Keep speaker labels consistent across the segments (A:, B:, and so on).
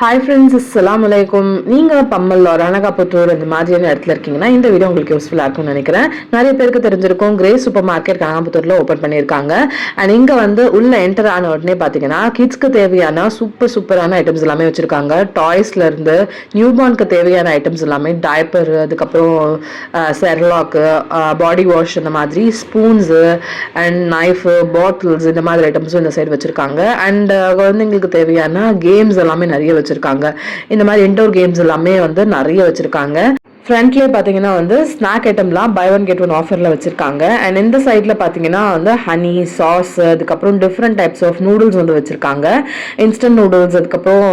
A: Hi friends, அஸ்ஸலாமு அலைக்கும். நீங்கள் பம்மல் ஒரு அனகாபுத்தூர் இந்த மாதிரியான இடத்துல இருக்கீங்கன்னா இந்த வீடியோ உங்களுக்கு யூஸ்ஃபுல்லாக இருக்கும்னு நினைக்கிறேன். நிறைய பேருக்கு தெரிஞ்சிருக்கும், கிரே சூப்பர் மார்க்கெட் அனகாபுத்தூரில் ஓப்பன் பண்ணியிருக்காங்க. அண்ட் இங்கே உள்ள என்டர் ஆன உடனே பார்த்தீங்கன்னா கிட்ஸ்க்கு தேவையான சூப்பரான ஐட்டம்ஸ் எல்லாமே வச்சுருக்காங்க. டாய்ஸ்லேருந்து நியூபார்னுக்கு தேவையான ஐட்டம்ஸ் எல்லாமே, டைப்பர், அதுக்கப்புறம் செர்லாக்கு, பாடி வாஷ், இந்த மாதிரி ஸ்பூன்ஸு அண்ட் நைஃபு, பாட்டில்ஸ், இந்த மாதிரி ஐட்டம்ஸும் இந்த சைடு வச்சுருக்காங்க. அண்ட் குழந்தைங்களுக்கு தேவையான கேம்ஸ் எல்லாமே நிறைய வச்சிருக்காங்க. இந்த மாதிரி இன்டோர் கேம்ஸ் எல்லாமே நிறைய வச்சிருக்காங்க. ஃப்ரண்ட்லேயே பார்த்தீங்கன்னா ஸ்நாக் ஐட்டம்லாம் பை ஒன் கெட் ஒன் ஆஃபரில் வச்சுருக்காங்க. அண்ட் இந்த சைடில் பார்த்தீங்கன்னா ஹனி சாஸ், அதுக்கப்புறம் டிஃப்ரெண்ட் டைப்ஸ் ஆஃப் நூடுல்ஸ் வச்சுருக்காங்க. இன்ஸ்டன்ட் நூடுல்ஸ், அதுக்கப்புறம்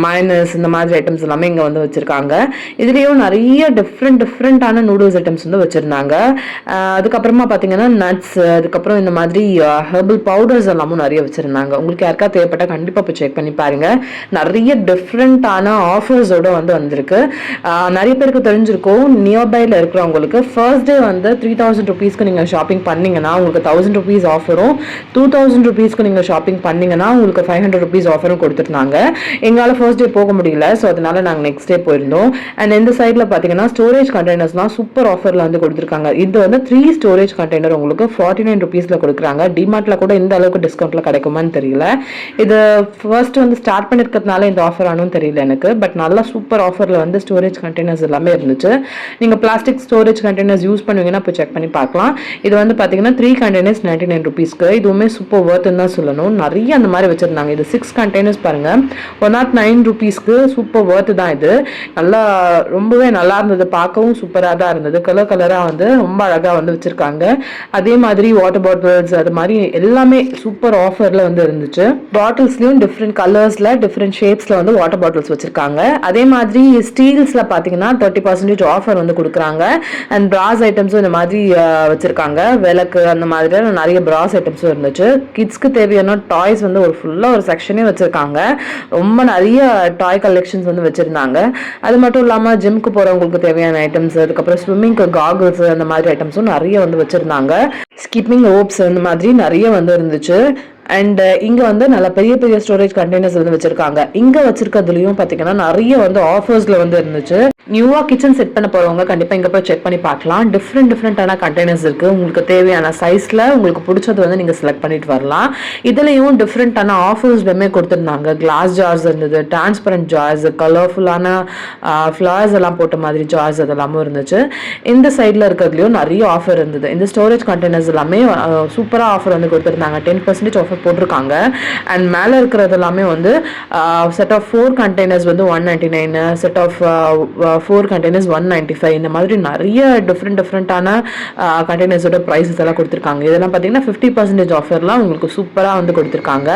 A: மைனஸ், இந்த மாதிரி ஐட்டம்ஸ் எல்லாமே இங்கே வச்சுருக்காங்க. இதுலேயும் நிறைய டிஃப்ரெண்ட்டான நூடுல்ஸ் ஐட்டம்ஸ் வச்சுருந்தாங்க. அதுக்கப்புறமா பார்த்தீங்கன்னா நட்ஸ், அதுக்கப்புறம் இந்த மாதிரி ஹெர்பல் பவுடர்ஸ் எல்லாமும் நிறைய வச்சுருந்தாங்க. உங்களுக்கு யாருக்கா தேவைப்பட்டால் கண்டிப்பாக போய் செக் பண்ணி பாருங்கள். நிறைய டிஃப்ரெண்ட்டான ஆஃபர்ஸோடு வந்திருக்கு. நிறைய பேருக்கு தெரிஞ்சிருக்கும், நியர்பைல இருக்கிறவங்களுக்கு ஃபர்ஸ்ட் டே 3000 ருபீஸ்க்கு நீங்கள் ஷாப்பிங் பண்ணீங்கன்னா உங்களுக்கு 1000 ருபீஸ் ஆஃபரும், 2000 ருபீஸ்க்கு நீங்கள் ஷாப்பிங் பண்ணீங்கன்னா உங்களுக்கு 500 ருபீஸ் ஆஃபரும் கொடுத்துருந்தாங்க. எங்களால் ஃபர்ஸ்ட் டே போக முடியல, ஸோ அதனால நாங்கள் நெக்ஸ்ட் டே போயிருந்தோம். அண்ட் இந்த சைடில் பார்த்தீங்கன்னா ஸ்டோரேஜ் கண்டெய்னர்ஸ்லாம் சூப்பர் ஆஃபரில் கொடுத்துருக்காங்க. இது 3 ஸ்டோரேஜ் கண்டெய்னர் உங்களுக்கு 49 ருபீஸில் கொடுக்குறாங்க. டிமார்ட்டில் கூட இந்த அளவுக்கு டிஸ்கவுண்ட்டில் கிடைக்குமான்னு தெரியல. இது ஃபர்ஸ்ட் ஸ்டார்ட் பண்ணிருக்கிறதுனால இந்த ஆஃபர் ஆனும் தெரியல எனக்கு. பட் நல்லா சூப்பர் ஆஃபரில் ஸ்டோரேஜ் கண்டெய்னர்ஸ் எல்லாமே இருந்துச்சு. நீங்க பிளாஸ்டிக் ஸ்டோரேஜ் கண்டெய்னர்ஸ் யூஸ் பண்ணுவீங்கன்னா போய் செக் பண்ணி பார்க்கலாம். இது பாத்தீங்கன்னா 3 கண்டெய்னர்ஸ் 99 ருபீஸ்க்கு. இதுவுமே சூப்பர் வர்த்னு தான் சொல்லணும். நிறைய அந்த மாதிரி வச்சிருந்தாங்க. இது 6 கண்டெய்னர்ஸ் பாருங்க, 109 ருபீஸ்க்கு. சூப்பர் வர்த் தான் இது. நல்லா ரொம்பவே நல்லா இருந்தது, பார்க்கவும் சூப்பராக தான் இருந்தது. கலரா ரொம்ப அழகா வச்சிருக்காங்க. அதே மாதிரி வாட்டர் பாட்டில்ஸ், அது மாதிரி எல்லாமே சூப்பர் ஆஃபர்ல இருந்துச்சு. பாட்டில்ஸ்லயும் டிஃப்ரெண்ட் கலர்ஸ்ல, டிஃப்ரெண்ட் ஷேப்ஸ்ல வாட்டர் பாட்டில்ஸ் வச்சிருக்காங்க. அதே மாதிரி ஸ்டீல்ஸ்ல பாத்தீங்கன்னா 30% ஆஃபர் கொடுக்குறாங்க. அண்ட் பிராஸ் ஐட்டம்ஸும் இந்த மாதிரி வச்சிருக்காங்க. விளக்கு, அந்த மாதிரி நிறைய பிராஸ் ஐட்டம்ஸும் இருந்துச்சு. கிட்ஸ்க்கு தேவையான டாய்ஸ் ஒரு ஃபுல்லாக ஒரு செக்ஷனே வச்சிருக்காங்க. ரொம்ப நிறைய டாய் கலெக்ஷன்ஸ் வச்சிருந்தாங்க. அது மட்டும் இல்லாமல் ஜிம்க்கு போறவங்களுக்கு தேவையான ஐட்டம்ஸ், அதுக்கப்புறம் ஸ்விம்மிங்க்கு காகுல்ஸ், அந்த மாதிரி ஐட்டம்ஸும் நிறைய வச்சிருந்தாங்க. ஸ்கிப்பிங் ரோப்ஸ், அந்த மாதிரி நிறைய இருந்துச்சு. அண்ட் இங்க நல்ல பெரிய ஸ்டோரேஜ் கண்டெய்னர்ஸ் வச்சிருக்காங்க. இங்க வச்சிருக்கிறதுலயும் பாத்தீங்கன்னா நிறைய ஆஃபர்ஸ்ல இருந்துச்சு. நியூவா கிச்சன் செட் பண்ண போறவங்க கண்டிப்பா இங்க போய் செக் பண்ணி பார்க்கலாம். டிஃப்ரெண்டான கண்டெய்னர்ஸ் இருக்கு. உங்களுக்கு தேவையான சைஸ்ல உங்களுக்கு பிடிச்சது நீங்க செலக்ட் பண்ணிட்டு வரலாம். இதுலயும் டிஃப்ரெண்டான ஆஃபர்ஸ்லுமே கொடுத்திருந்தாங்க. கிளாஸ் ஜார்ஸ் இருந்தது, டிரான்ஸ்பரண்ட் ஜார்ஸ், கலர்ஃபுல்லான ஃபிளவர்ஸ் எல்லாம் போட்ட மாதிரி ஜார்ஸ், அதெல்லாமும் இருந்துச்சு. இந்த சைட்ல இருக்கிறதுலயும் நிறைய ஆஃபர் இருந்தது. இந்த ஸ்டோரேஜ் கண்டெய்னர்ஸ் எல்லாமே சூப்பரா ஆஃபர் கொடுத்திருந்தாங்க. 10% ஆஃபர் போட்டிருக்காங்க. அண்ட் மேல இருக்கிறது எல்லாமே set of 4 containers 199, set of 4 containers 195, இந்த மாதிரி நிறைய டிஃப்ரெண்டான கண்டெய்னர்ஸோட ப்ரைஸஸ் எல்லாம் கொடுத்துருக்காங்க. இதெல்லாம் பார்த்தீங்கன்னா 50% ஆஃபர்லாம் உங்களுக்கு சூப்பராக கொடுத்துருக்காங்க.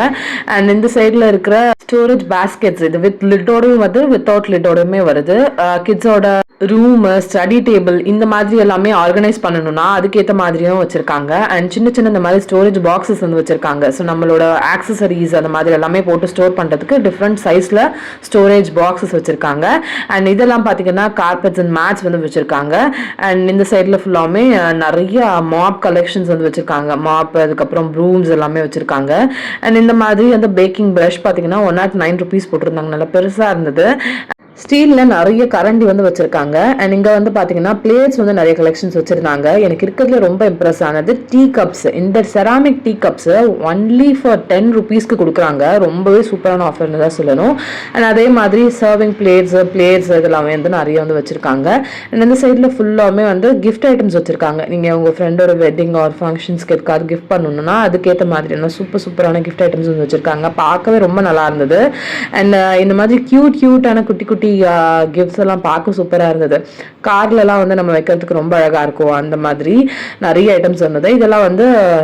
A: அண்ட் இந்த சைடில் இருக்கிற ஸ்டோரேஜ் பேஸ்கெட்ஸ், இது வித் லிட்டோடையும் வித்தவுட் லிட்டோடையுமே வருது. கிட்ஸோட ரூம், ஸ்டடி டேபிள், இந்த மாதிரி எல்லாமே ஆர்கனைஸ் பண்ணணும்னா அதுக்கேற்ற மாதிரியும் வச்சிருக்காங்க. அண்ட் சின்ன இந்த மாதிரி ஸ்டோரேஜ் பாக்ஸஸ் வச்சிருக்காங்க. ஸோ நம்மளோட ஆக்சசரிஸ் அந்த மாதிரி எல்லாமே போட்டு ஸ்டோர் பண்றதுக்கு டிஃப்ரெண்ட் சைஸ்ல ஸ்டோரேஜ் பாக்ஸஸ் வச்சிருக்காங்க. அண்ட் இதெல்லாம் பாத்தீங்கன்னா கார்பெட்ஸ் அண்ட் மேட்ஸ் வச்சிருக்காங்க. அண்ட் இந்த சைட்ல ஃபுல்லாமே நிறைய மாப் கலெக்ஷன்ஸ் வச்சிருக்காங்க. மாப், அதுக்கப்புறம் ப்ரூம்ஸ் எல்லாமே வச்சிருக்காங்க. அண்ட் இந்த மாதிரி பேக்கிங் பிரஷ் பாத்தீங்கன்னா 109 ருபீஸ் போட்டிருந்தாங்க. நல்லா பெருசா இருந்தது. ஸ்டீல்ல நிறைய கரண்டி வச்சிருக்காங்க. அண்ட் இங்க பாத்தீங்கன்னா பிளேட்ஸ் நிறைய கலெக்ஷன்ஸ் வச்சிருந்தாங்க. எனக்கு இருக்கிறதுல ரொம்ப இம்ப்ரெஸ் ஆனது டீ கப்ஸ். இந்த ceramic tea cups only for 10 ருபீஸ்க்கு கொடுக்குறாங்க. ரொம்பவே சூப்பரான ஆஃபர்னு தான் சொல்லணும். அண்ட் அதே மாதிரி சர்விங் பிளேட்ஸ் இதெல்லாமே நிறைய வச்சிருக்காங்க. அண்ட் இந்த சைட்ல ஃபுல்லாமே கிஃப்ட் ஐட்டம்ஸ் வச்சிருக்காங்க. நீங்க உங்க ஃப்ரெண்டோட வெட்டிங் ஆர் ஃபங்க்ஷன்ஸ்க்கு எதுக்காவது கிஃப்ட் பண்ணணும்னா அதுக்கேற்ற மாதிரி சூப்பரான கிஃப்ட் ஐட்டம்ஸ் வச்சிருக்காங்க. பார்க்கவே ரொம்ப நல்லா இருந்தது. அண்ட் இந்த மாதிரி கியூட்டான குட்டி கிஃப்ட்ஸ் எல்லாம் பார்க்க சூப்பரா இருந்தது. கார்ல எல்லாம் நம்ம வைக்கிறதுக்கு ரொம்ப அழகா இருக்கும். அந்த மாதிரி நிறைய ஐட்டம்ஸ் இருந்தது. இதெல்லாம்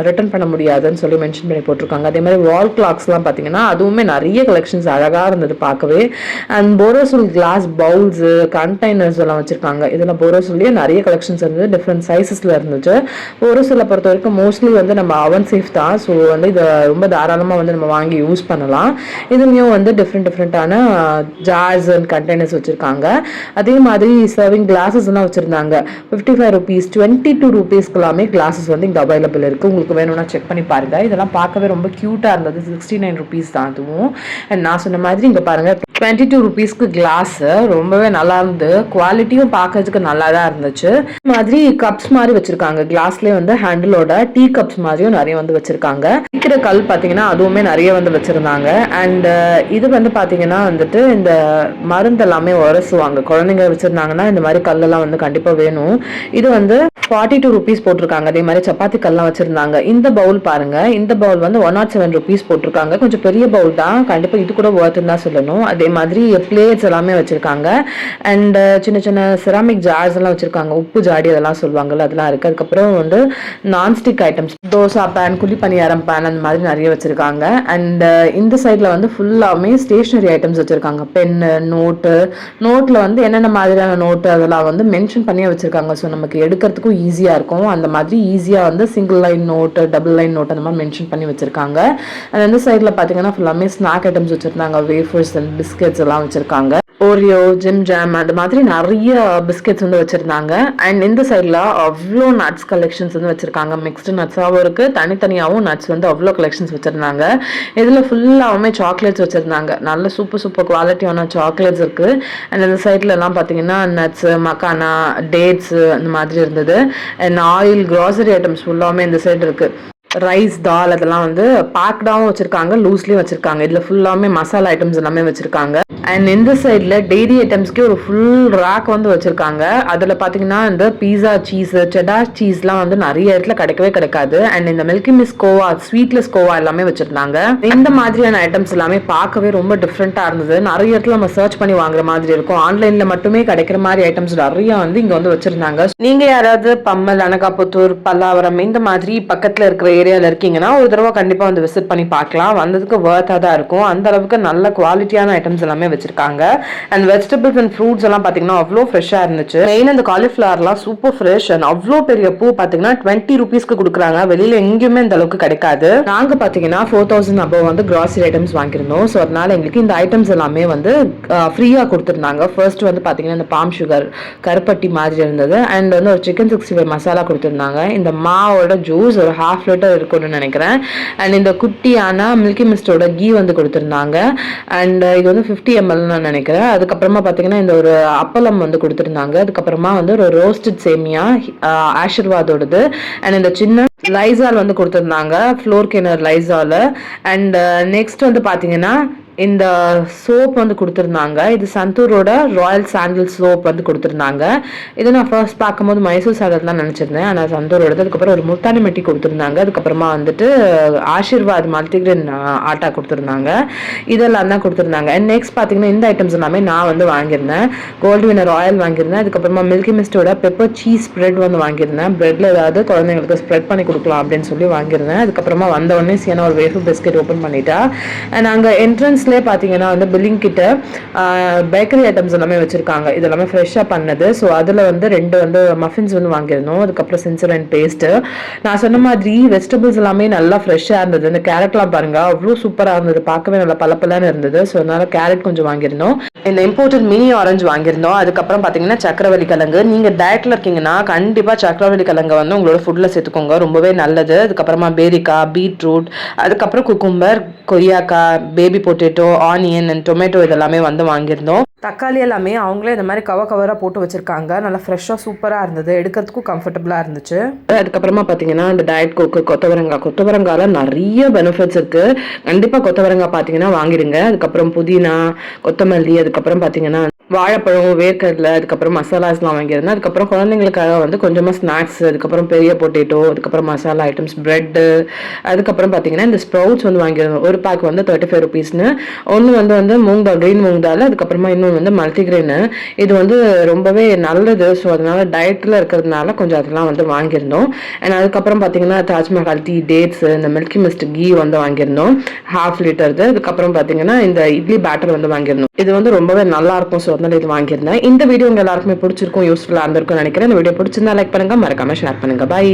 A: ரிட்டர்ன் பண்ண முடியாதுன்னு சொல்லி மென்ஷன் பண்ணி போட்டிருக்காங்க. அதே மாதிரி வால் கிளாக்ஸ் எல்லாம் பாத்தீங்கன்னா அதுவுமே நிறைய கலெக்ஷன்ஸ் அழகா இருந்தது பார்க்கவே. And Borosil glass bowls, containers எல்லாம் வச்சிருக்காங்க. இதுல போரோசில்லேயே நிறைய கலெக்ஷன்ஸ் இருந்தது. டிஃப்ரெண்ட் சைசஸ்ல இருந்துச்சு. போரோசில பொறுத்த வரைக்கும் மோஸ்ட்லி நம்ம அவன் சேஃப் தான். ஸோ இதை ரொம்ப தாராளமா நம்ம வாங்கி யூஸ் பண்ணலாம். இதுலயும் டிஃப்ரெண்டான ஜார்ஸ் அண்ட் கண்டெய்னர்ஸ் வச்சிருக்காங்க. அதே மாதிரி சர்விங் கிளாஸஸ் எல்லாம் வச்சிருந்தாங்க. 55 ருபீஸ், 22 ருபீஸ்க்கு எல்லாமே கிளாஸஸ் இங்க அவைலபிள் இருக்கு. உங்களுக்கு வேணும்னா செக் பண்ணி பாருங்க. இதெல்லாம் பார்க்கவே ரொம்ப கியூட்டா இருந்தது. 69 ருபீஸ் தான் அதுவும். நான் சொன்ன மாதிரி இங்க பாருங்க, 22 rupeesக்கு கிளாஸ் ரொம்பவே நல்லா இருந்து, குவாலிட்டியும் பார்க்கறதுக்கு நல்லா தான் இருந்துச்சு. இந்த மாதிரி கப்ஸ் மாதிரி வச்சிருக்காங்க, கிளாஸ்லயே வந்து ஹேண்டிலோட டீ கப்ஸ் மாதிரியும் நிறைய வந்து வச்சிருக்காங்க. இருக்கிற கல் பார்த்தீங்கன்னா அதுவுமே நிறைய வந்து வச்சிருந்தாங்க. அண்ட் இது வந்து பார்த்தீங்கன்னா வந்துட்டு இந்த மருந்து எல்லாமே உரசுவாங்க, குழந்தைங்க வச்சிருந்தாங்கன்னா இந்த மாதிரி கல்லெல்லாம் வந்து கண்டிப்பா வேணும். இது வந்து 42 rupees போட்டிருக்காங்க. அதே மாதிரி சப்பாத்தி கல்லாம் வச்சிருந்தாங்க. இந்த பவுல் பாருங்க, இந்த பவுல் வந்து 107 rupees போட்டிருக்காங்க. கொஞ்சம் பெரிய பவுல் தான், கண்டிப்பா இது கூட ஒர்த்துன்னு தான் சொல்லணும். அதே மாதிரி பிளேட்ஸ் எல்லாமே வச்சிருக்காங்க. அண்ட் சின்ன சின்ன செராமிக் ஜார்ஸ் எல்லாம் வச்சிருக்காங்க, உப்பு ஜாடி அதெல்லாம் சொல்லுவாங்கல்ல, அதெல்லாம் இருக்கு. அதுக்கப்புறம் வந்து நான்ஸ்டிக் ஐட்டம்ஸ், தோசா பேன், குழி பணியாரம் பேன் அந்த மாதிரி நிறைய வச்சிருக்காங்க. அண்ட் இந்த சைட்ல வந்து ஃபுல்லாமே ஸ்டேஷனரி ஐட்டம்ஸ் வச்சிருக்காங்க. பென்னு, நோட்ல வந்து என்னென்ன மாதிரியான நோட்டு அதெல்லாம் வந்து மென்ஷன் பண்ணியே வச்சிருக்காங்க. ஸோ நமக்கு எடுக்கிறதுக்கும் ஈஸியா இருக்கும். அந்த மாதிரி ஈஸியா வந்து single line note, double line note அந்த மாதிரி மென்ஷன் பண்ணி வச்சிருக்காங்க. அந்த சைட்ல பாத்தீங்கன்னா ஃபுல்லாமே ஸ்நாக் ஐட்டம்ஸ் வச்சிருந்தாங்க, வேஃபர்ஸ் அண்ட் பிஸ்கெட்ஸ் எல்லாம் வச்சிருக்காங்க. ஓரியோ, ஜிம் ஜாம் அந்த மாதிரி நிறைய பிஸ்கெட்ஸ் வந்து வச்சிருந்தாங்க. அண்ட் இந்த சைட்ல அவ்வளோ நட்ஸ் கலெக்ஷன்ஸ் வந்து வச்சிருக்காங்க. மிக்ஸ்டு நட்ஸாகவும் இருக்கு, தனித்தனியாகவும் நட்ஸ் வந்து அவ்வளோ கலெக்ஷன்ஸ் வச்சிருந்தாங்க. இதுல ஃபுல்லாவுமே சாக்லேட்ஸ் வச்சிருந்தாங்க, நல்ல சூப்பர் குவாலிட்டியான சாக்லேட்ஸ் இருக்கு. அண்ட் இந்த சைட்ல எல்லாம் பாத்தீங்கன்னா நட்ஸ், மக்கானா, டேட்ஸ் அந்த மாதிரி இருந்தது. அண்ட் ஆயில், கிராசரி ஐட்டம்ஸ் ஃபுல்லாவுமே இந்த சைடு இருக்கு. ரைஸ், தால் அதெல்லாம் வந்து பேக்டாகவும் வச்சிருக்காங்க, லூஸ்லயும் வச்சிருக்காங்க. இதுல ஃபுல்லாமே மசாலா ஐட்டம்ஸ் எல்லாமே வச்சிருக்காங்க. அண்ட் இந்த சைட்ல டெய்ரி ஐட்டம்ஸ்க்கு ஒரு ஃபுல் ரேக் வந்து வச்சிருக்காங்க. அதுல பாத்தீங்கன்னா இந்த பீஸா சீஸ், செடார் சீஸ்லாம் வந்து நிறைய இடத்துல கிடைக்கவே கிடைக்காது. அண்ட் இந்த milky miss Goa, sweetless Goa எல்லாமே வச்சிருந்தாங்க. இந்த மாதிரியான ஐட்டம்ஸ் எல்லாமே பார்க்கவே ரொம்ப டிஃப்ரெண்டா இருந்தது. நிறைய இடத்துல நம்ம சர்ச் பண்ணி வாங்குற மாதிரி இருக்கும், ஆன்லைன்ல மட்டுமே கிடைக்கிற மாதிரி ஐட்டம்ஸ் நிறைய வந்து இங்க வந்து வச்சிருந்தாங்க. நீங்க யாராவது பம்மல், அனகாபுத்தூர், பல்லாவரம் இந்த மாதிரி பக்கத்துல இருக்கிற ஏரியால இருக்கீங்கன்னா ஒரு தடவை கண்டிப்பா வந்து விசிட் பண்ணி பார்க்கலாம். வந்ததுக்கு வர்த்தா தான் இருக்கும், அந்த அளவுக்கு நல்ல குவாலிட்டியான ஐட்டம்ஸ் எல்லாமே வச்சிருக்காங்க. அண்ட் வெஜிடபிள்ஸ் அண்ட் ஃப்ரூட்ஸ் எல்லாம் பாத்தீங்கன்னா அவ்வளோ ஃப்ரெஷ்ஷா இருந்துச்சு. மெயின் அந்த காலிஃபிளவர்லாம் சூப்பர் ஃப்ரெஷ். அண்ட் அவ்வளோ பெரிய பூ பாத்தீங்கன்னா 20 rupeesக்கு கொடுக்குறாங்க, வெளியில எங்கேயுமே இந்த அளவுக்கு கிடைக்காது. நாங்க பாத்தீங்கன்னா 4000 above வந்து கிராசரி ஐட்டம்ஸ் வாங்கியிருந்தோம். ஸோ அதனால எங்களுக்கு இந்த ஐட்டம்ஸ் எல்லாமே வந்து ஃப்ரீயா கொடுத்துருந்தாங்க. ஃபர்ஸ்ட் வந்து பாத்தீங்கன்னா இந்த பாம் சுகர் கருப்பட்டி மாதிரி இருந்தது. அண்ட் வந்து ஒரு சிக்கன் 65 மசாலா கொடுத்துருந்தாங்க. இந்த மாவோட ஜூஸ் ஒரு 1/2 liter இருக்கும்னு நினைக்கிறேன். அண்ட் இந்த குட்டியான மில்கி மிஸ்டோட கீ வந்து கொடுத்துருந்தாங்க. அண்ட் இது வந்து 50 ml நினைக்கிறேன். அதுக்கப்புறமா பாத்தீங்கன்னா இந்த ஒரு அப்பளம் வந்து கொடுத்துருந்தாங்க. அதுக்கப்புறமா வந்து ஒரு ரோஸ்டட் சேமியா ஆஷிர்வாதோடது. அண்ட் இந்த சின்ன லைசால் வந்து கொடுத்துருந்தாங்க, floor cleaner Lysol. And next வந்து பாத்தீங்கன்னா இந்த சோப் வந்து கொடுத்துருந்தாங்க. இது சந்தூரோட ராயல் சாண்டில் சோப் வந்து கொடுத்துருந்தாங்க. இது நான் ஃபர்ஸ்ட் பார்க்கும்போது மைசூர் சாடல் தான் நினச்சிருந்தேன், ஆனால் சந்தூரோடது. அதுக்கப்புறம் ஒரு முல்தானி மெட்டி கொடுத்துருந்தாங்க. அதுக்கப்புறமா வந்துட்டு ஆஷிர்வாத் மல்டிகிரெயின் ஆட்டா கொடுத்துருந்தாங்க. இதெல்லாம் தான் கொடுத்துருந்தாங்க. அண்ட் நெக்ஸ்ட் பார்த்தீங்கன்னா இந்த ஐட்டம்ஸ் எல்லாமே நான் வந்து வாங்கியிருந்தேன். கோல்டு வினர் ஆயில் வாங்கியிருந்தேன். அதுக்கப்புறமா மில்கி மிஸ்டோட பெப்பர் சீஸ் ஸ்ப்ரெட் வந்து வாங்கியிருந்தேன். பிரெட்ல ஏதாவது குழந்தைங்களுக்கு ஸ்ப்ரெட் பண்ணி கொடுக்கலாம் அப்படின்னு சொல்லி வாங்கியிருந்தேன். அதுக்கப்புறமா வந்த உடனே சியான ஒரு வேஃபர் பிஸ்கெட் ஓப்பன் பண்ணிட்டா. நாங்கள் என்ட்ரன்ஸ் பாத்தீங்கன்னா வந்து பில்லிங் கிட்ட பேக்கரி ஐட்டம்ஸ் எல்லாமே வச்சிருக்காங்க. இது எல்லாமே ஃப்ரெஷ்ஷா பண்ணது. ஸோ அதுல வந்து 2 வந்து மஃபின்ஸ் வந்து வாங்கியிருந்தோம். அதுக்கப்புறம் சென்சர் அண்ட் பேஸ்ட். நான் சொன்ன மாதிரி வெஜிடபிள்ஸ் எல்லாமே நல்லா ஃப்ரெஷ்ஷா இருந்தது. இந்த கேரட்லாம் பாருங்க அவ்வளோ சூப்பரா இருந்தது, பார்க்கவே நல்லா பலப்பலான்னு இருந்தது. ஸோ அதனால கேரட் கொஞ்சம் வாங்கியிருந்தோம். இந்த இம்போர்ட்டட் மினி ஆரஞ்சு வாங்கியிருந்தோம். அதுக்கப்புறம் பாத்தீங்கன்னா சக்கரவள்ளி கிழங்கு. நீங்க டயட்ல இருக்கீங்கன்னா கண்டிப்பா சக்கரவள்ளி கிழங்கு வந்து உங்களோட ஃபுட்ல சேர்த்துக்கோங்க, ரொம்பவே நல்லது. அதுக்கப்புறமா பேரிக்காய், பீட்ரூட், அதுக்கப்புறம் குக்கும்பர், கொய்யாக்காய், baby potato, onion and tomato இதெல்லாமே வந்து வாங்கியிருந்தோம். தக்காளி எல்லாமே அவங்களே இந்த மாதிரி கவராக போட்டு வச்சிருக்காங்க. நல்லா ஃப்ரெஷ்ஷாக சூப்பராக இருந்தது, எடுக்கிறதுக்கும் கம்ஃபர்டபுளாக இருந்துச்சு. அதுக்கப்புறமா பார்த்தீங்கன்னா இந்த டயட் கோக்கு, கொத்தவரங்காயில் நிறைய பெனிஃபிட்ஸ் இருக்கு. கண்டிப்பாக கொத்தவரங்காய் பார்த்தீங்கன்னா வாங்கிடுங்க. அதுக்கப்புறம் புதினா, கொத்தமல்லி, அதுக்கப்புறம் பார்த்தீங்கன்னா வாழைப்பழம், வேர்க்கடலை, அதுக்கப்புறம் மசாலாஸ்லாம் வாங்கியிருந்தேன். அதுக்கப்புறம் குழந்தைங்களுக்காக வந்து கொஞ்சமாக ஸ்நாக்ஸ், அதுக்கப்புறம் பெரிய பொட்டேட்டோ, அதுக்கப்புறம் மசாலா ஐட்டம்ஸ், பிரெட்டு, அதுக்கப்புறம் பார்த்தீங்கன்னா இந்த ஸ்ப்ரவுட்ஸ் வந்து வாங்கியிருந்தோம். ஒரு பேக் வந்து 35 rupeesனு. ஒன்று வந்து மூங் தால், கிரீன் மூங் தால், அதுக்கப்புறமா இன்னொன்று வந்து மல்டிகிரெயின். இது வந்து ரொம்பவே நல்லது. ஸோ அதனால டயட்டில் இருக்கிறதுனால கொஞ்சம் அதெல்லாம் வந்து வாங்கியிருந்தோம். அண்ட் அதுக்கப்புறம் பார்த்தீங்கன்னா தாஜ்மஹால் டீ, டேட்ஸ், இந்த மில்கி மிஸ்ட் கீ வந்து வாங்கியிருந்தோம் 1/2 liter. அதுக்கப்புறம் பார்த்தீங்கன்னா இந்த இட்லி பேட்டர் வந்து வாங்கியிருந்தோம். இது வந்து ரொம்பவே நல்லா இருக்கும். ஸோ அதனால இது வாங்கியிருந்தேன். இந்த வீடியோ உங்க எல்லாருக்குமே பிடிச்சிருக்கும், யூஸ்ஃபுல்லாக இருந்திருக்கும்னு நினைக்கிறேன். இந்த வீடியோ பிடிச்சிருந்தா லைக் பண்ணுங்க, மறக்காம ஷேர் பண்ணுங்க. பாய்.